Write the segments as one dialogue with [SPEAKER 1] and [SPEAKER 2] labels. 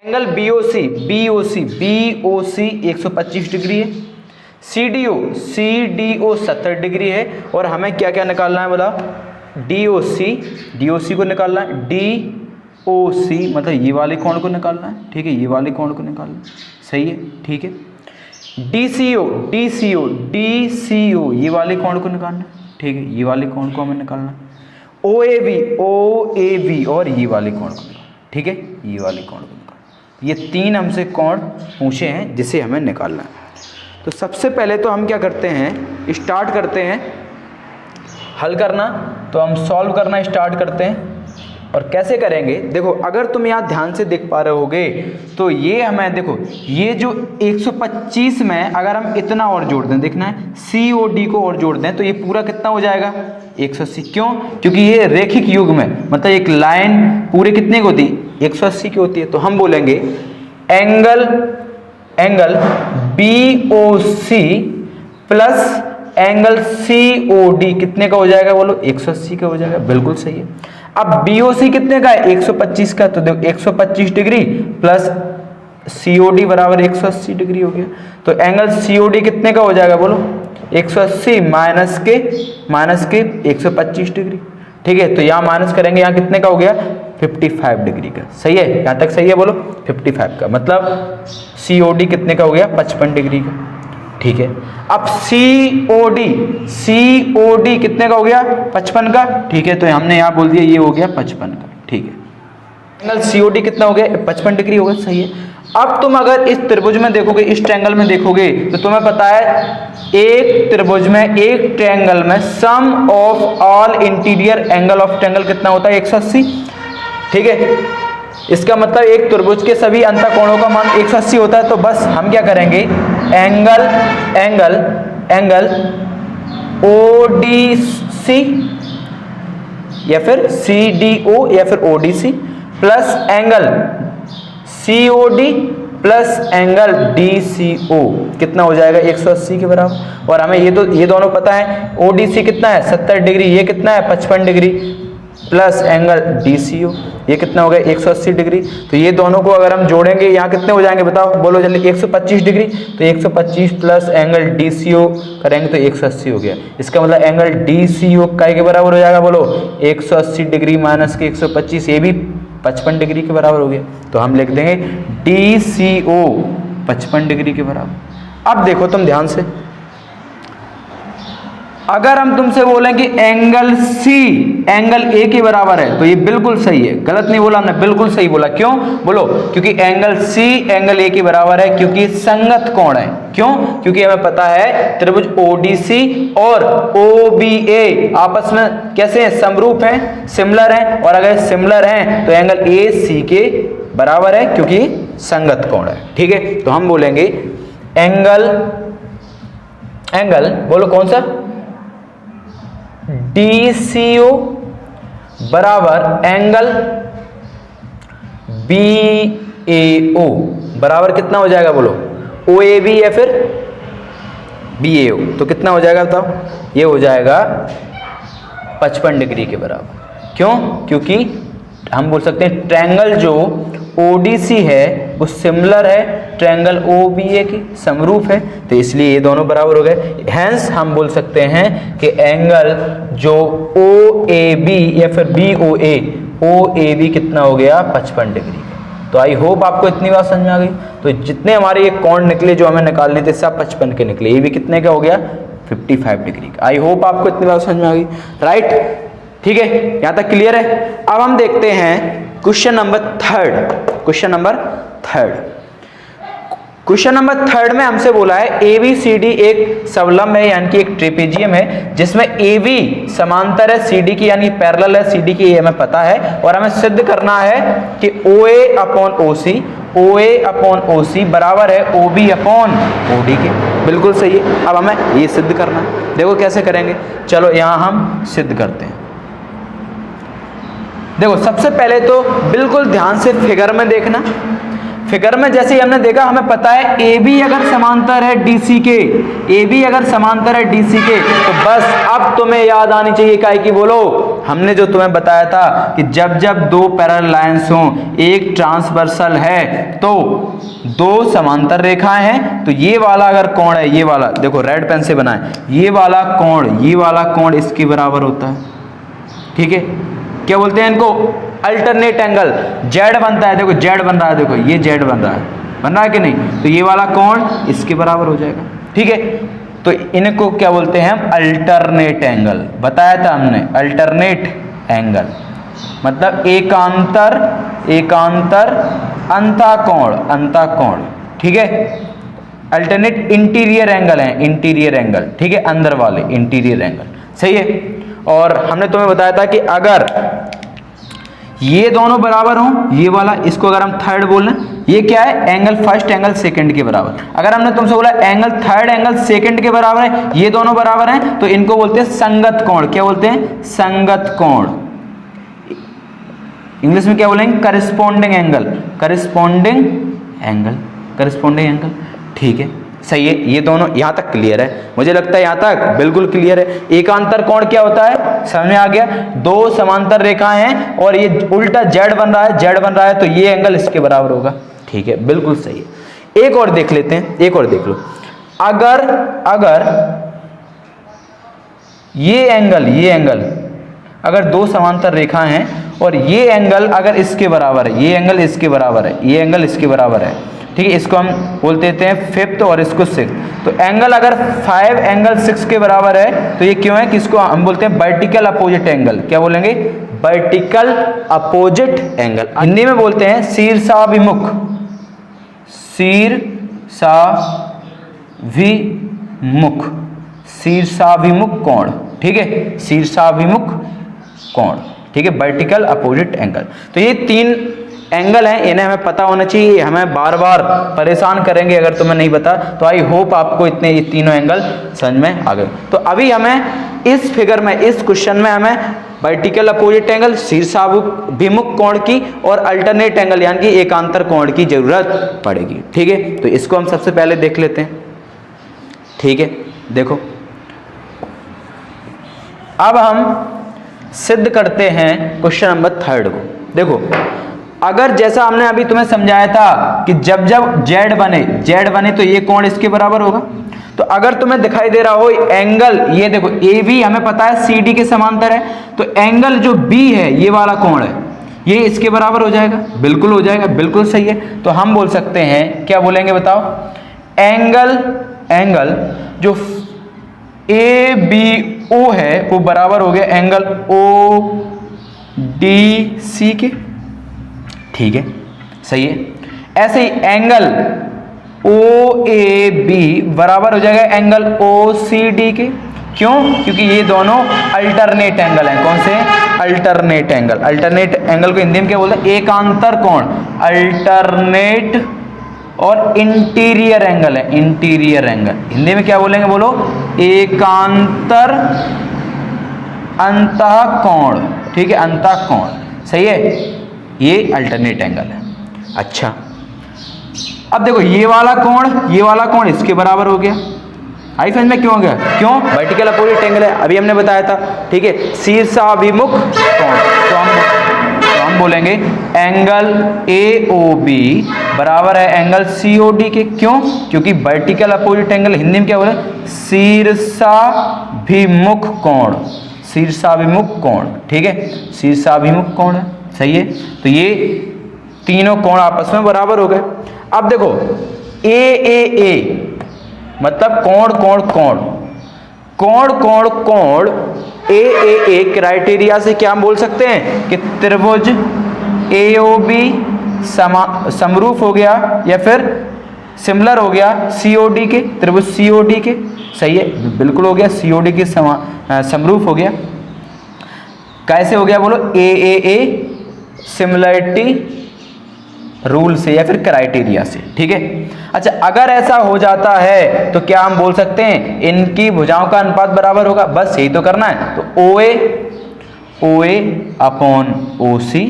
[SPEAKER 1] Angle BOC 125 degree है, CDO 70 degree है, और हमें क्या क्या निकालना है बोला, DOC को निकालना है, DOC मतलब ये वाले कोण को निकालना है, ठीक है, ये वाले कोण को निकालना है, सही है, ठीक है। DCO ये वाले कोण को निकालना है, ठीक है, ये वाले कोण को हमें निकालना है। OAB और ये वाले कोण को निकालना, ठीक है, ये वाले कोण को निकालना। ये 3 हमसे कोण पूछे हैं जिसे हमें निकालना है। तो सबसे पहले तो हम क्या करते हैं, स्टार्ट करते हैं हल करना, तो हम सॉल्व करना स्टार्ट करते हैं। और कैसे करेंगे, देखो अगर तुम यहाँ ध्यान से देख पा रहे होगे तो ये हमें देखो, ये जो 125 में अगर हम इतना और जोड़ दें, देखना है COD को और जोड़ दें तो ये पूरा कितना हो जाएगा 180। क्यों? क्योंकि ये रेखिक युग में मतलब एक लाइन पूरे कितने की होती है 180 की होती है। तो हम बोलेंगे angle BOC plus angle COD कितने का हो जाएगा, बोलो 180 का हो जाएगा, बिल्कुल सही है। अब BOC कितने का है 125 का, तो देखो 125 डिग्री प्लस COD बराबर 180 डिग्री हो गया। तो एंगल COD कितने का हो जाएगा, बोलो 180 माइनस के 125 डिग्री, ठीक है। तो यहाँ माइनस करेंगे, यहाँ कितने का हो गया 55 डिग्री का, सही है, यहाँ तक सही है, बोलो 55 का, मतलब COD कितने का हो गया 55 डिग्री का, ठीक है। अब COD कितने का हो गया 55 का, ठीक है, तो हमने यहाँ बोल दिया ये हो गया 55 का, ठीक है। एंगल COD कितना हो गया 55 डिग्री हो गया, सही है। अब तुम अगर इस त्रिभुज में देखोगे, इस ट्रायंगल में देखोगे तो तुम्हें पता है एक त्रिभुज में, एक ट्रायंगल में sum of all interior angle of triangle कितना होता है 180, ठीक है। इसका मतलब एक त्रिभुज के सभी अंतःकोणों का मान 180 होता है। तो बस हम क्या करेंगे, एंगल ODC या फिर CDO या फिर ODC plus angle COD plus angle DCO कितना हो जाएगा 180 के बराबर। और हमें ये दोनों पता है, ODC कितना है 70 डिग्री, ये कितना है 55 डिग्री, प्लस एंगल DCO ये कितना हो गया 180 डिग्री। तो ये दोनों को अगर हम जोड़ेंगे यहाँ कितने हो जाएंगे बताओ, बोलो जल्दी, 125 डिग्री, तो 125 प्लस एंगल DCO करेंगे तो 180 हो गया। इसका मतलब एंगल DCO काय के बराबर हो जाएगा, बोलो 180 डिग्री माइनस के 125, ये भी 55 डिग्री के बराबर हो गया। तो हम लिख देंगे DCO 55 डिग्री के बराबर। अब देखो तुम ध्यान से, अगर हम तुमसे बोलेंगे एंगल C एंगल A के बराबर है तो ये बिल्कुल सही है, गलत नहीं बोला हमने, बिल्कुल सही बोला। क्यों बोलो, क्योंकि एंगल C एंगल A के बराबर है, क्योंकि संगत कोण है। क्यों? क्योंकि हमें पता है त्रिभुज ODC और OBA आपस में कैसे हैं, समरूप हैं, सिमिलर हैं, और अगर सिमिलर हैं तो एंगल AC के बराबर है क्योंकि संगत कोण है, ठीक है। तो हम बोलेंगे एंगल बोलो कौन सा, DCO बराबर एंगल BAO बराबर कितना हो जाएगा, बोलो OAB या फिर BAO, तो कितना हो जाएगा बताओ, ये हो जाएगा 55 डिग्री के बराबर। क्यों? क्योंकि हम बोल सकते हैं ट्रायंगल जो ODC है वो सिमिलर है ट्रायंगल OBA के, समरूप है, तो इसलिए ये दोनों बराबर हो गए। हैंस हम बोल सकते हैं कि एंगल जो OAB या फिर OAB कितना हो गया 55 डिग्री का। तो आई होप आपको इतनी बात समझ में आ गई। तो जितने हमारे ये कोण निकले जो हमें निकालने थे सब 55 के निकले, ये भी कितने का हो गया 55 डिग्री का। आई होप आपको इतनी बात समझ में आ गई, राइट, ठीक है, यहां तक क्लियर है। अब हम देखते हैं question number third. Question number third में हमसे बोला है ABCD एक सबलंब है, यानी कि एक ट्रेपेजियम है जिसमें AB समांतर है CD की, यानी पैरेलल है CD की, ये हमें पता है। और हमें सिद्ध करना है कि OA अपॉन OC बराबर है OB अपॉन OD के, बिल्कुल सही है। अब हमें ये सिद्ध करना है, देखो कैसे करेंगे, चलो यहां हम सिद्ध करते हैं। देखो सबसे पहले तो बिल्कुल ध्यान से फिगर में देखना। फिगर में जैसे ही हमने देखा, हमें पता है AB अगर समांतर है DC के, AB अगर समांतर है DC के, तो बस अब तुम्हें याद आनी चाहिए काय की, बोलो हमने जो तुम्हें बताया था कि जब जब दो पैरेलल लाइंस हों, एक ट्रांसवर्सल है तो दो समांतर रेखाएं हैं, तो ये वाला अगर कोण है, ये वाला देखो रेड पेन से बनाए, ये वाला कोण इसके बराबर होता है। ठीक है, क्या बोलते हैं इनको? Alternate angle. जेड बनता है, देखो जेड बन रहा है, देखो ये जेड बन रहा है कि नहीं, तो ये वाला कोण इसके बराबर हो जाएगा। ठीक है, तो इनको क्या बोलते हैं हम? Alternate angle. बताया था हमने अल्टरनेट एंगल मतलब एकांतर अंतःकोण। ठीक है, अल्टरनेट इंटीरियर एंगल है, इंटीरियर एंगल। ठीक है, अंदर वाले इंटीरियर एंगल। सही है। और हमने तुम्हें बताया था कि अगर ये दोनों बराबर हों, ये वाला, इसको अगर हम थर्ड बोल लें, ये क्या है? एंगल फर्स्ट एंगल सेकंड के बराबर। अगर हमने तुमसे बोला एंगल थर्ड एंगल सेकंड के बराबर है, ये दोनों बराबर हैं, तो इनको बोलते हैं संगत कोण। क्या बोलते हैं? संगत कोण। इंग्लिश में क्या बोलेंगे? Corresponding angle. ठीक है, सही है। ये दोनों यहां तक क्लियर है, मुझे लगता है यहां तक बिल्कुल क्लियर है। एकांतर कोण क्या होता है? समझ में आ गया? दो समांतर रेखाएं हैं और ये उल्टा जेड बन रहा है, तो ये एंगल इसके बराबर होगा। ठीक है, बिल्कुल सही है। एक और देख लेते हैं, एक और देख लो। अगर ये एंगल अगर दो समांतर रेखाएं हैं और ये एंगल अगर इसके बराबर है, ये एंगल इसके बराबर है, ठीक है, इसको हम बोल देते हैं फिफ्थ और इसको सिक्स। तो एंगल अगर 5 एंगल 6 के बराबर है, तो ये क्यों है? किसको हम बोलते हैं? Vertical opposite angle. क्या बोलेंगे? Vertical opposite angle. हिंदी में बोलते हैं शीर्षाभिमुख कोण। ठीक है, शीर्षाभिमुख कोण। ठीक है, वर्टिकल अपोजिट एंगल। तो ये 3 एंगल हैं, इन्हें हमें पता होना चाहिए, हमें बार बार परेशान करेंगे अगर तुम्हें नहीं पता। तो आई होप आपको इतने ये तीनों एंगल समझ में आ गए। तो अभी हमें इस फिगर में, इस क्वेश्चन में हमें वर्टिकल अपोजिट एंगल, शीर्षाभिमुख कोण की और अल्टरनेट एंगल यानी कि एकांतर कोण की जरूरत पड़ेगी। ठीक है, तो इसको हम सबसे पहले देख लेते हैं। ठीक है, देखो अब हम सिद्ध करते हैं क्वेश्चन नंबर 3 को। देखो, अगर जैसा हमने अभी तुम्हें समझाया था कि जब जब जेड बने तो ये कोण इसके बराबर होगा। तो अगर तुम्हें दिखाई दे रहा हो एंगल, ये देखो ए बी हमें पता है सी डी के समांतर है, तो एंगल जो बी है, ये वाला कोण है, ये इसके बराबर हो जाएगा। बिल्कुल हो जाएगा, बिल्कुल सही है। तो हम बोल सकते हैं, क्या बोलेंगे बताओ? एंगल जो ए बी ओ है वो बराबर हो गया एंगल ओ डी सी के। ठीक है, सही है। ऐसे ही एंगल ओ ए बी बराबर हो जाएगा एंगल ओ सी डी के। क्यों? क्योंकि ये दोनों अल्टरनेट एंगल हैं। कौन से? Alternate angle. अल्टरनेट एंगल को हिंदी में क्या बोलते हैं? एकांतर कोण। अल्टरनेट और इंटीरियर एंगल है, इंटीरियर एंगल। हिंदी में क्या बोलेंगे? बोलो, एकांतर अंतःकोण। ठीक है, अंतःकोण। सही है, ये अल्टरनेट एंगल है। अच्छा, अब देखो ये वाला कोण इसके बराबर हो गया। आई समझ में? क्यों हो गया? क्यों? वर्टिकल अपोजिट एंगल है, अभी हमने बताया था। ठीक है, शीर्षाभिमुख कोण। तो हम बोलेंगे एंगल ए ओ बी बराबर है एंगल सी ओ डी के। क्यों? क्योंकि वर्टिकल अपोजिट एंगल हिंदी में क्या बोले? शीर्षाभिमुख कोण। शीर्षाभिमुख कोण। ठीक है, शीर्षाभिमुख कोण है। सही है। तो ये तीनों कोण आपस में बराबर हो गए। अब देखो ए मतलब कोण ए क्राइटेरिया से क्या हम बोल सकते हैं कि त्रिभुज AOB समरूप हो गया या फिर सिमिलर हो गया COD के, त्रिभुज COD के। सही है, बिल्कुल हो गया, COD के समरूप हो गया। कैसे हो गया बोलो? AAA सिमिलरिटी रूल से या फिर क्राइटेरिया से। ठीक है। अच्छा, अगर ऐसा हो जाता है तो क्या हम बोल सकते हैं इनकी भुजाओं का अनुपात बराबर होगा? बस यही तो करना है। तो OA अपॉन OC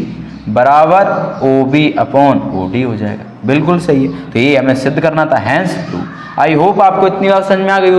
[SPEAKER 1] बराबर OB अपॉन OD हो जाएगा। बिल्कुल सही है। तो ये हमें सिद्ध करना था, हैंस प्रूव। आई होप आपको इतनी बात समझ में आ गई होगी।